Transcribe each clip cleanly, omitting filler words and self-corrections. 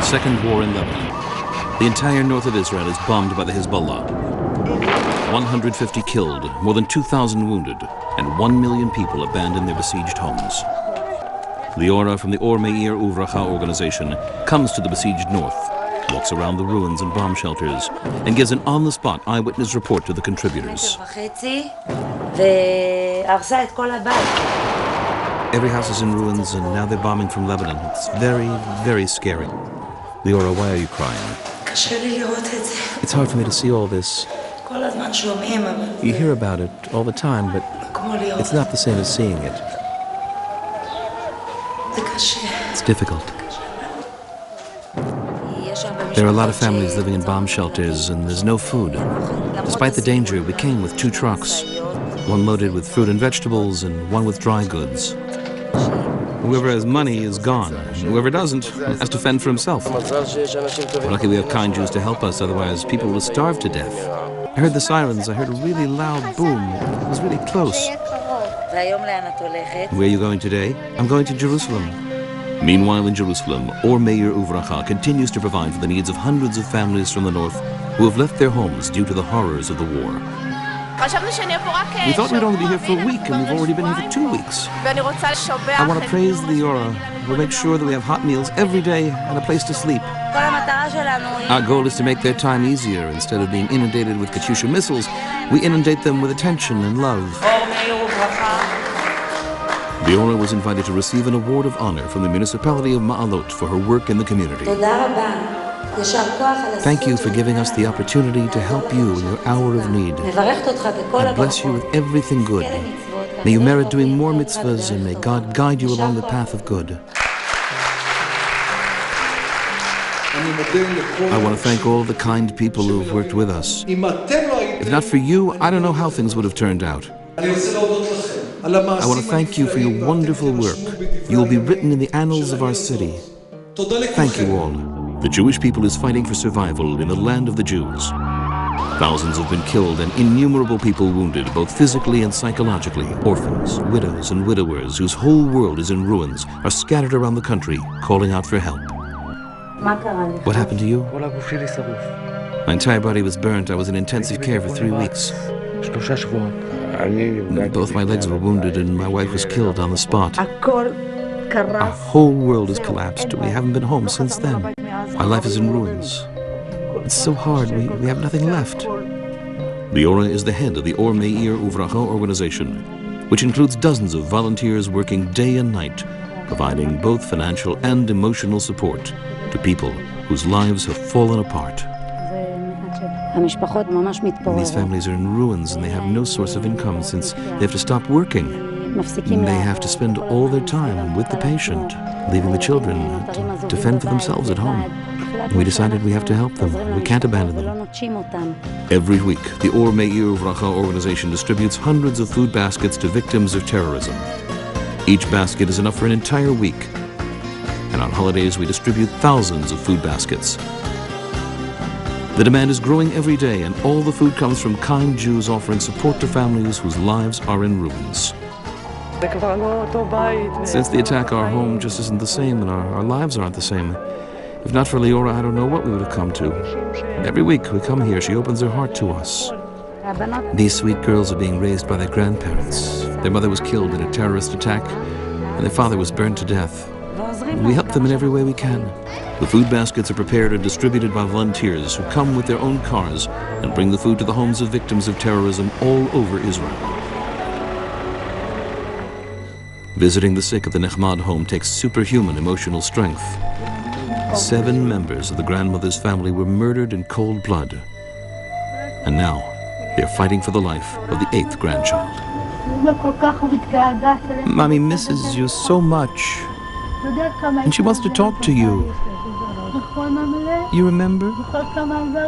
second war in Lebanon. The entire north of Israel is bombed by the Hezbollah. 150 killed, more than 2,000 wounded, and 1 million people abandoned their besieged homes. Leora from the meir bracha organization comes to the besieged north, walks around the ruins and bomb shelters, and gives an on-the-spot eyewitness report to the contributors. Every house is in ruins, and now they're bombing from Lebanon. It's very, very scary. Leora, why are you crying? It's hard for me to see all this. You hear about it all the time, but it's not the same as seeing it. It's difficult. There are a lot of families living in bomb shelters, and there's no food. Despite the danger, we came with 2 trucks, one loaded with fruit and vegetables and one with dry goods. Whoever has money is gone. Whoever doesn't has to fend for himself. We're lucky we have kind Jews to help us, otherwise people will starve to death. I heard the sirens. I heard a really loud boom. It was really close. Where are you going today? I'm going to Jerusalem. Meanwhile in Jerusalem, meir bracha continues to provide for the needs of hundreds of families from the north who have left their homes due to the horrors of the war. We thought we'd only be here for a week, and we've already been here for 2 weeks. I want to praise Leora. We'll make sure that we have hot meals every day and a place to sleep. Our goal is to make their time easier. Instead of being inundated with Katyusha missiles, we inundate them with attention and love. Leora was invited to receive an award of honor from the municipality of Ma'alot for her work in the community. Thank you for giving us the opportunity to help you in your hour of need. I bless you with everything good. May you merit doing more mitzvahs, and may God guide you along the path of good. I want to thank all the kind people who have worked with us. If not for you, I don't know how things would have turned out. I want to thank you for your wonderful work. You will be written in the annals of our city. Thank you all. The Jewish people is fighting for survival in the land of the Jews. Thousands have been killed and innumerable people wounded, both physically and psychologically. Orphans, widows, and widowers whose whole world is in ruins are scattered around the country, calling out for help. What happened to you? My entire body was burnt. I was in intensive care for 3 weeks. Both my legs were wounded and my wife was killed on the spot. Our whole world has collapsed. We haven't been home since then. Our life is in ruins. It's so hard. We have nothing left. Leora is the head of the meir bracha organization, which includes dozens of volunteers working day and night, providing both financial and emotional support to people whose lives have fallen apart. These families are in ruins and they have no source of income since they have to stop working. They have to spend all their time with the patient, leaving the children to fend for themselves at home. We decided we have to help them. We can't abandon them. Every week, the meir bracha organization distributes hundreds of food baskets to victims of terrorism. Each basket is enough for an entire week. And on holidays, we distribute thousands of food baskets. The demand is growing every day, and all the food comes from kind Jews offering support to families whose lives are in ruins. Since the attack, our home just isn't the same, and our lives aren't the same. If not for Leora, I don't know what we would have come to. Every week we come here, she opens her heart to us. These sweet girls are being raised by their grandparents. Their mother was killed in a terrorist attack, and their father was burned to death. We help them in every way we can. The food baskets are prepared and distributed by volunteers who come with their own cars and bring the food to the homes of victims of terrorism all over Israel. Visiting the sick at the Nechmad home takes superhuman emotional strength. 7 members of the grandmother's family were murdered in cold blood. And now, they're fighting for the life of the 8th grandchild. Mommy misses you so much. And she wants to talk to you. You remember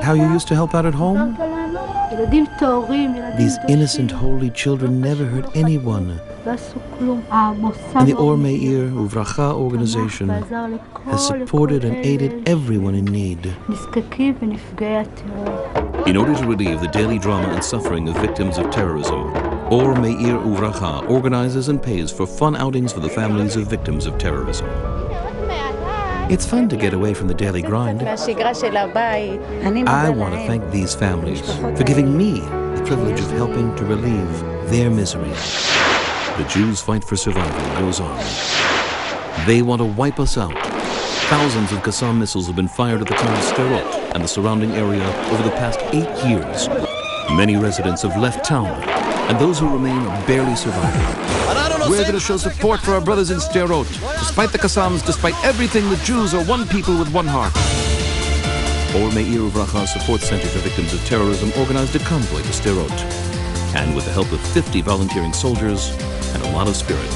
how you used to help out at home? These innocent, holy children never hurt anyone. And the meir bracha organization has supported and aided everyone in need. In order to relieve the daily drama and suffering of victims of terrorism, meir bracha organizes and pays for fun outings for the families of victims of terrorism. It's fun to get away from the daily grind. I want to thank these families for giving me the privilege of helping to relieve their misery. The Jews' fight for survival goes on. They want to wipe us out. Thousands of Qassam missiles have been fired at the town of Sderot and the surrounding area over the past 8 years. Many residents have left town, and those who remain are barely surviving. We're going to show support for our brothers in Sderot. Despite the Qassams, despite everything, the Jews are one people with one heart. Meir Bracha Support Center for Victims of Terrorism organized a convoy to Sderot. And with the help of 50 volunteering soldiers and a lot of spirit,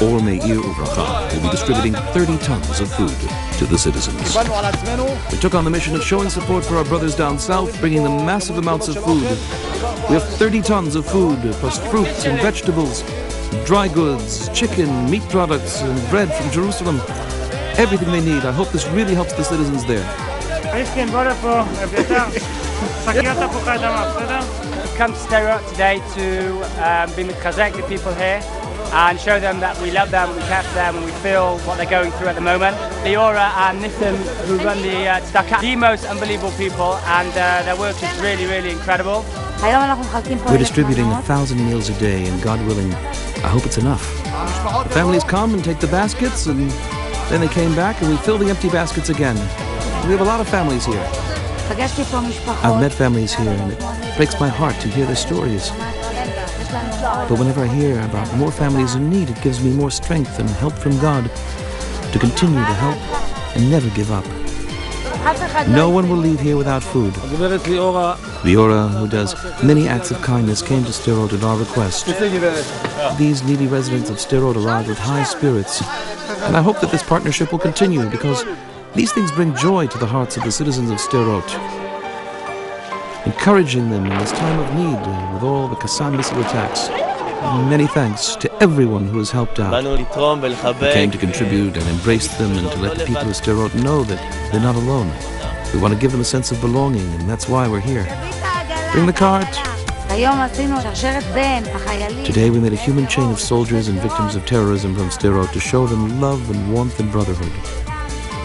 Meir Bracha will be distributing 30 tons of food to the citizens. We took on the mission of showing support for our brothers down south, bringing them massive amounts of food. We have 30 tons of food, plus fruits and vegetables, dry goods, chicken, meat products, and bread from Jerusalem. Everything they need. I hope this really helps the citizens there. We've come to Sderot today to be mitchazek with people here and show them that we love them, we care for them, and we feel what they're going through at the moment. Leora and Nithim, who run the tzedakah, the most unbelievable people, and their work is really, really incredible. We're distributing 1,000 meals a day, and God willing, I hope it's enough. The families come and take the baskets, and then they came back, and we fill the empty baskets again. We have a lot of families here. I've met families here, and it breaks my heart to hear their stories. But whenever I hear about more families in need, it gives me more strength and help from God to continue to help and never give up. No one will leave here without food. Leora, who does many acts of kindness, came to Sderot at our request. These needy residents of Sderot arrived with high spirits, and I hope that this partnership will continue because these things bring joy to the hearts of the citizens of Sderot. Encouraging them in this time of need with all the Qassam missile attacks. Many thanks to everyone who has helped out, who came to contribute and embrace them and to let the people of Sderot know that they're not alone. We want to give them a sense of belonging, and that's why we're here. Bring the cart. Today we made a human chain of soldiers and victims of terrorism from Sderot to show them love and warmth and brotherhood. I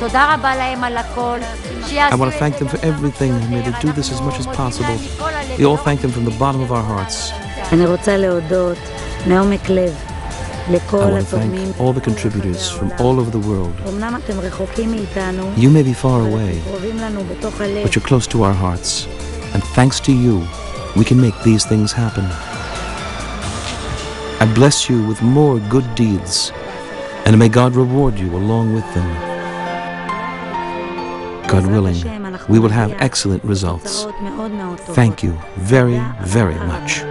want to thank them for everything, and may they do this as much as possible. We all thank them from the bottom of our hearts. I want to thank all the contributors from all over the world. You may be far away, but you're close to our hearts. And thanks to you, we can make these things happen. I bless you with more good deeds, and may God reward you along with them. God willing, we will have excellent results. Thank you very, very much.